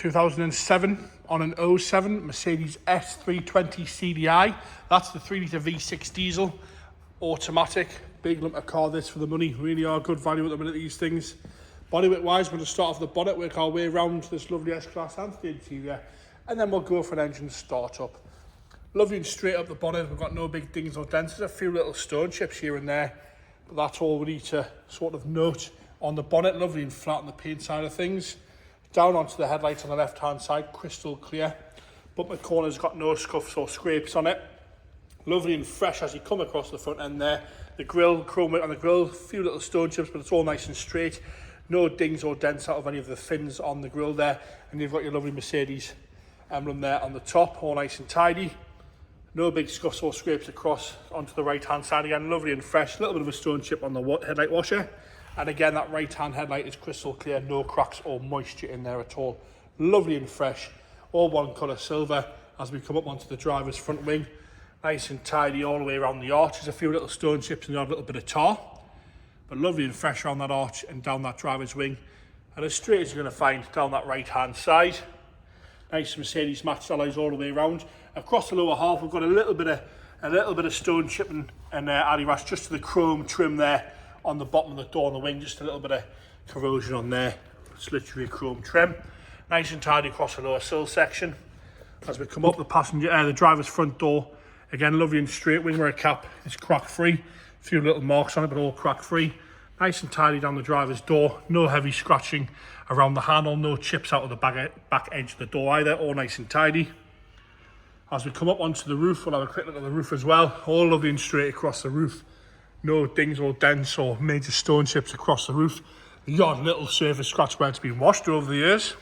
2007 on an '07 Mercedes S320 CDI. That's the 3-litre V6 diesel, automatic. Big lump of car this for the money. Really are good value at the minute, these things. Bodyweight wise, we're going to start off the bonnet, work our way around this lovely S-Class and the interior, and then we'll go for an engine start up. Lovely and straight up the bonnet. We've got no big dings or dents. There's a few little stone chips here and there, but that's all we need to sort of note on the bonnet. Lovely and flat on the paint side of things. Down onto the headlights on the left hand side, crystal clear. Bumper corner's got no scuffs or scrapes on it. Lovely and fresh as you come across the front end there. The grille, chrome on the grille, a few little stone chips, but it's all nice and straight. No dings or dents out of any of the fins on the grille there. And you've got your lovely Mercedes emblem there on the top, all nice and tidy. No big scuffs or scrapes across onto the right hand side. Again, lovely and fresh. A little bit of a stone chip on the headlight washer. And again, that right hand headlight is crystal clear, no cracks or moisture in there at all. Lovely and fresh, all one colour silver as we come up onto the driver's front wing. Nice and tidy all the way around the arch. There's a few little stone chips and a little bit of tar. But lovely and fresh around that arch and down that driver's wing. And as straight as you're going to find down that right hand side. Nice Mercedes matched alloys all the way around. Across the lower half, we've got a little bit of stone chipping and alley rash just to the chrome trim there on the bottom of the door and the wing. Just a little bit of corrosion on there. It's literally a chrome trim. Nice and tidy across the lower sill section. As we come up the driver's front door, again lovely and straight. Wing mirror cap is crack free. A few little marks on it, but all crack free. Nice and tidy down the driver's door. No heavy scratching around the handle. No chips out of the back edge of the door either. All nice and tidy. As we come up onto the roof, we'll have a quick look at the roof as well. All lovely and straight across the roof. No dings or dents or major stone chips across the roof. The odd little surface scratch where it's been washed over the years.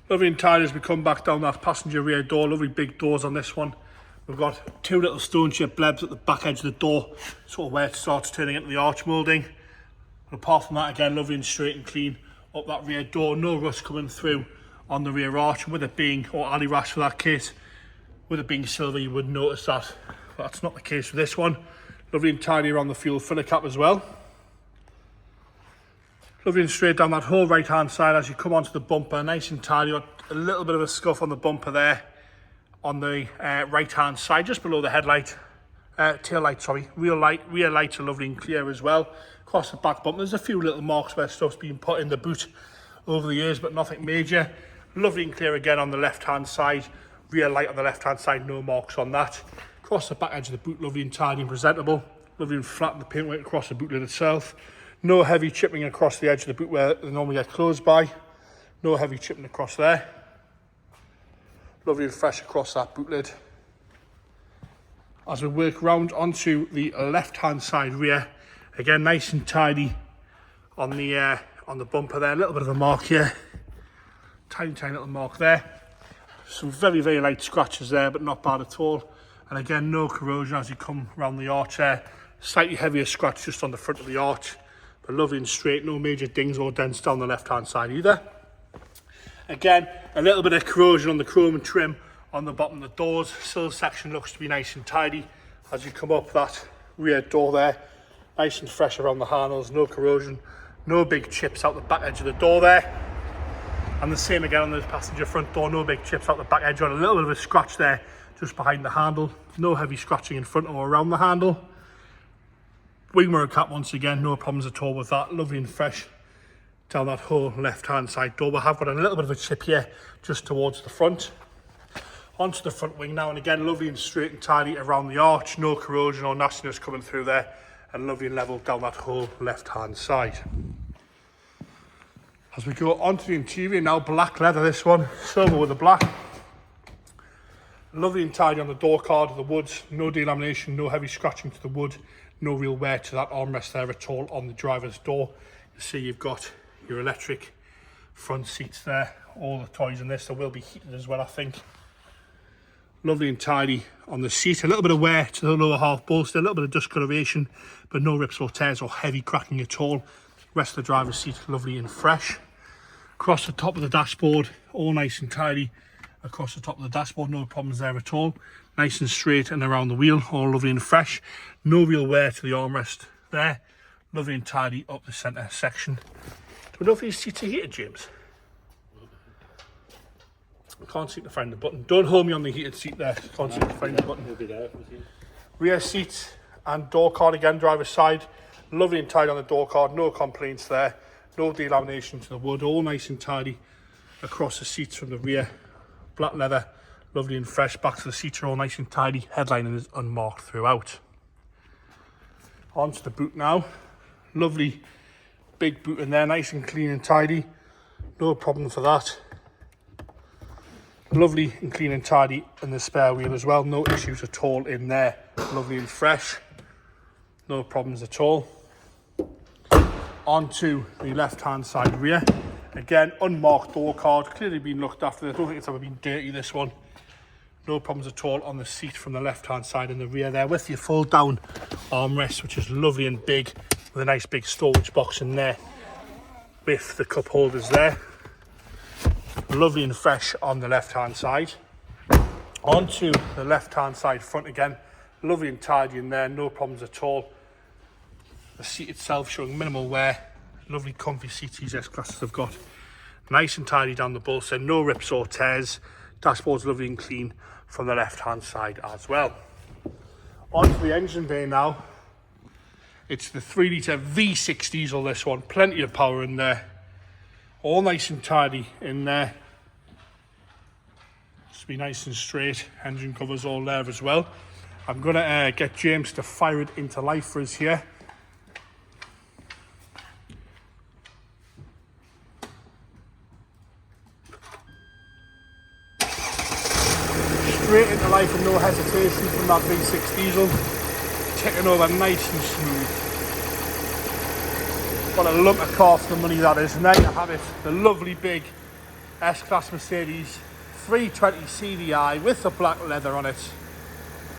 Lovely and tidy as we come back down that passenger rear door. Lovely big doors on this one. We've got two little stone chip blebs at the back edge of the door, sort of where it starts turning into the arch moulding. But apart from that, again, lovely and straight and clean up that rear door. No rust coming through on the rear arch. And with it being, or alley rash for that case, with it being silver, you would notice that. But that's not the case with this one. Lovely and tidy around the fuel filler cap as well. Lovely and straight down that whole right hand side as you come onto the bumper. Nice and tidy. Got a little bit of a scuff on the bumper there on the right hand side, just below the headlight, tail light, sorry. Rear lights are lovely and clear as well. Across the back bumper, there's a few little marks where stuff's been put in the boot over the years, but nothing major. Lovely and clear again on the left hand side. Rear light on the left hand side, no marks on that. Across the back edge of the boot, lovely and tidy and presentable. Lovely and flat in the paintwork across the boot lid itself. No heavy chipping across the edge of the boot where they normally get closed by. No heavy chipping across there. Lovely and fresh across that boot lid. As we work round onto the left hand side rear, again nice and tidy on the bumper there. A little bit of a mark here. Tiny little mark there. Some very light scratches there, but not bad at all. And again, no corrosion as you come around the arch there. Slightly heavier scratch just on the front of the arch, but lovely and straight. No major dings or dents down the left hand side either. Again, a little bit of corrosion on the chrome and trim on the bottom of the doors. Sill section looks to be nice and tidy as you come up that rear door there. Nice and fresh around the handles, no corrosion, no big chips out the back edge of the door there. And the same again on the passenger front door, no big chips out the back edge. On a little bit of a scratch there just behind the handle. No heavy scratching in front or around the handle. Wing mirror cap once again, no problems at all with that. Lovely and fresh down that whole left hand side door. We have got a little bit of a chip here just towards the front. Onto the front wing now, and again lovely and straight and tidy around the arch. No corrosion or nastiness coming through there, and lovely and level down that whole left hand side. As we go onto the interior now, black leather this one, silver with the black. Lovely and tidy on the door card, the woods, no delamination, no heavy scratching to the wood, no real wear to that armrest there at all on the driver's door. You see you've got your electric front seats there, all the toys in this. There will be heated as well, I think. Lovely and tidy on the seat. A little bit of wear to the lower half bolster, a little bit of discoloration, but no rips or tears or heavy cracking at all. Rest of the driver's seat lovely and fresh. Across the top of the dashboard, all nice and tidy. Across the top of the dashboard, no problems there at all. Nice and straight and around the wheel, all lovely and fresh. No real wear to the armrest there. Lovely and tidy up the centre section. Do we know if these seats are heated, James? I can't seem to find the button. Don't hold me on the heated seat there. Can't seem to find the button. It'll be there if we see. Rear seat and door card again, driver's side. Lovely and tidy on the door card, no complaints there. No delamination to the wood, all nice and tidy across the seats from the rear. Black leather, lovely and fresh. Back to the seats are all nice and tidy. Headlining is unmarked throughout. Onto the boot now. Lovely big boot in there, nice and clean and tidy. No problem for that. Lovely and clean and tidy in the spare wheel as well. No issues at all in there. Lovely and fresh. No problems at all. Onto the left-hand side rear. Again, unmarked door card. Clearly been looked after. I don't think it's ever been dirty, this one. No problems at all on the seat from the left-hand side in the rear there, with your fold-down armrest, which is lovely and big, with a nice big storage box in there with the cup holders there. Lovely and fresh on the left-hand side. Onto the left-hand side front again. Lovely and tidy in there, no problems at all. The seat itself showing minimal wear. Lovely comfy seats these S-classes have got. Nice and tidy down the both sides, no rips or tears. Dashboard's lovely and clean from the left-hand side as well. Onto the engine bay now. It's the 3-litre V6 diesel, this one. Plenty of power in there. All nice and tidy in there. Just be nice and straight. Engine covers all there as well. I'm going to get James to fire it into life for us here. Straight into life and no hesitation from that V6 diesel. Ticking over nice and smooth. What a lump of car for the money that is. And there you have it, the lovely big S-Class Mercedes 320 CDI with the black leather on it.